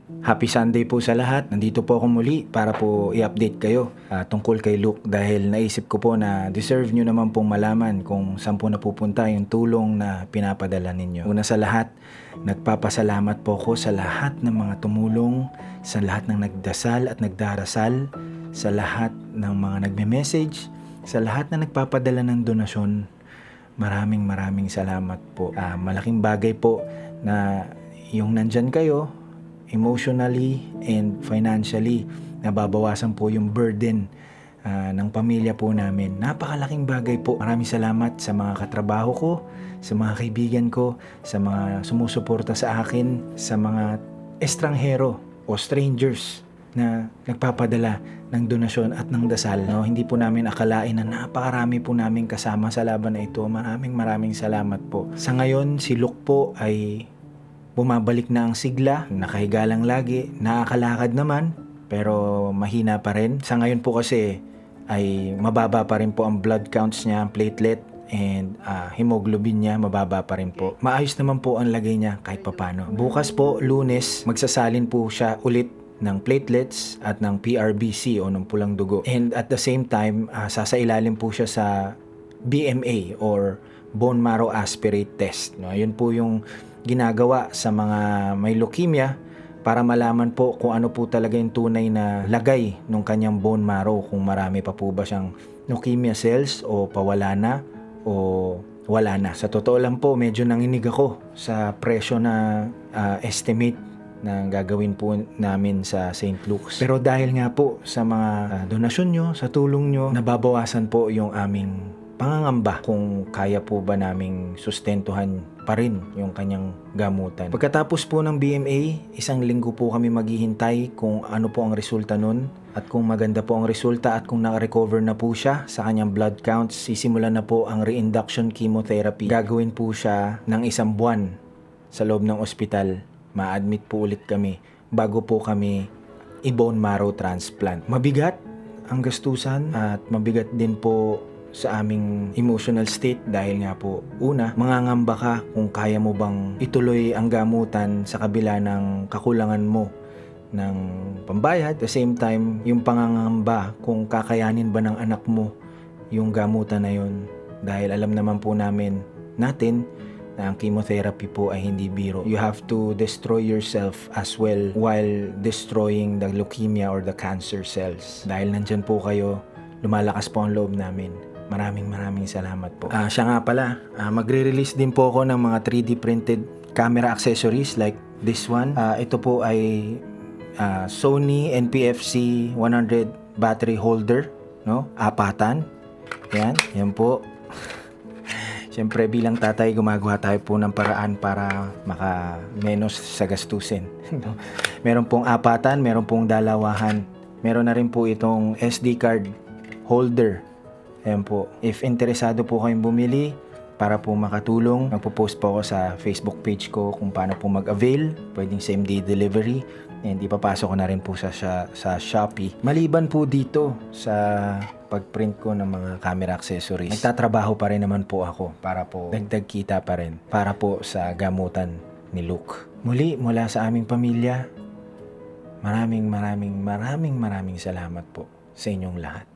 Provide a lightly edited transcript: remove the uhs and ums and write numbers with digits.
Happy Sunday po sa lahat. Nandito po ako muli para po i-update kayo tungkol kay Luke dahil naisip ko po na deserve nyo naman pong malaman kung saan po napupunta yung tulong na pinapadala ninyo. Una sa lahat, nagpapasalamat po ako sa lahat ng mga tumulong, sa lahat ng nagdasal at nagdarasal, sa lahat ng mga nagme-message, sa lahat na nagpapadala ng donasyon. Maraming salamat po. Malaking bagay po na yung nandyan kayo, emotionally and financially, nababawasan po yung burden ng pamilya po namin. Napakalaking bagay po. Maraming salamat sa mga katrabaho ko, sa mga kaibigan ko, sa mga sumusuporta sa akin, sa mga estranghero o strangers na nagpapadala ng donasyon at ng dasal. No, hindi po namin akalain na napakarami po namin kasama sa laban na ito. Maraming salamat po. Sa ngayon, si Luke po ay bumabalik na ang sigla, nakahiga lang lagi, nakakalakad naman, pero mahina pa rin. Sa ngayon po kasi ay mababa pa rin po ang blood counts niya, ang platelet, and hemoglobin niya, mababa pa rin po. Maayos naman po ang lagay niya kahit papano. Bukas po, Lunes, magsasalin po siya ulit ng platelets at ng PRBC o ng pulang dugo. And at the same time, sasailalim po siya sa BMA or bone marrow aspirate test. No, yun po yung ginagawa sa mga may leukemia para malaman po kung ano po talaga yung tunay na lagay ng kanyang bone marrow, kung marami pa po ba siyang leukemia cells o pawala na o wala na. Sa totoo lang po, medyo nanginig ako sa presyo na estimate na gagawin po namin sa St. Luke's. Pero dahil nga po sa mga donasyon nyo, sa tulong nyo, nababawasan po yung aming pangangamba kung kaya po ba naming sustentuhan pa rin yung kanyang gamutan. Pagkatapos po ng BMA, isang linggo po kami maghihintay kung ano po ang resulta nun, at kung maganda po ang resulta at kung naka-recover na po siya sa kanyang blood counts, sisimulan na po ang reinduction chemotherapy. Gagawin po siya ng 1 buwan sa loob ng ospital. Ma-admit po ulit kami bago po kami i-bone marrow transplant. Mabigat ang gastusan at mabigat din po sa aming emotional state dahil nga po, una, mangangamba ka kung kaya mo bang ituloy ang gamutan sa kabila ng kakulangan mo ng pambayad. At the same time, yung pangangamba kung kakayanin ba ng anak mo yung gamutan na yun, dahil alam naman po natin na ang chemotherapy po ay hindi biro. You have to destroy yourself as well while destroying the leukemia or the cancer cells. Dahil nandyan po kayo, lumalakas po ang loob namin. Maraming salamat po. Siya nga pala, magre-release din po ako ng mga 3D printed camera accessories like this one. Ito po ay Sony NPFC 100 battery holder, no? Apatan. Yan po. Siyempre bilang tatay, gumagawa tayo po ng paraan para maka-menos sa gastusin. Meron pong apatan, meron pong dalawahan. Meron na rin po itong SD card holder. Ayan po. If interesado po kayong bumili para po makatulong, magpo-post po ako sa Facebook page ko kung paano po mag-avail. Pwedeng same day delivery. And ipapasok ko na rin po sa Shopee. Maliban po dito sa pag-print ko ng mga camera accessories, nagtatrabaho pa rin naman po ako para po dagdag kita pa rin para po sa gamutan ni Luke. Muli, mula sa aming pamilya, maraming salamat po sa inyong lahat.